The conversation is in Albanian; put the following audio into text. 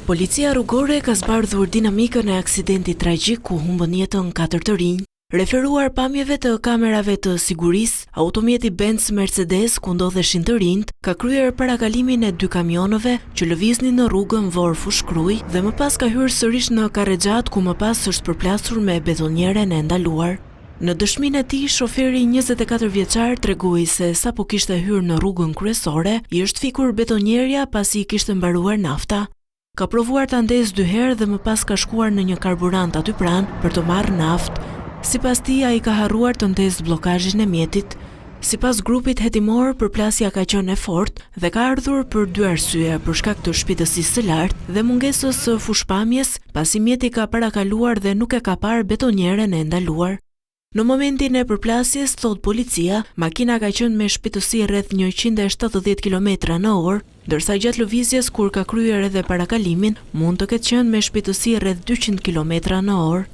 Policia rrugore ka zbardhur dinamikën e aksidentit tragjik ku humbën jetën 4 të rinj. Referuar pamjeve të kamerave të sigurisë, automjeti Benz Mercedes ku ndodheshin të rinjt ka kryer parakalimin e 2 kamionëve që lëviznin në rrugën Vor-Fushkruj dhe më pas ka hyrë sërish në Karrexhat ku më pas është përplasur me betonjeren e ndaluar. Në dëshminë e tij, shoferi 24 vjeçar tregoi se sapo kishte hyrë në rrugën kryesore, i është fikur betonjerja pasi i kishte mbaruar nafta. Ka provuar ta ndezë 2 herë dhe më pas ka shkuar në një karburant aty pranë për të marrë naftë. Sipas tij, ai ka harruar të ndezë bllokazhin e mjetit. Sipas grupit hetimor, përplasja ka qenë e fortë dhe ka ardhur për 2 arsye, për shkak të shpejtësisë së lartë dhe mungesës së fushpamjes, pasi mjeti ka parakaluar dhe nuk e ka parë betonjeren e ndaluar. Në momentin e përplasjes, thot policia, makina ka qenë me shpejtësi rreth 170 km/h, ndërsa gjatë lëvizjes kur ka kryer edhe parakalimin, mund të ketë qenë me shpejtësi rreth 200 km/h.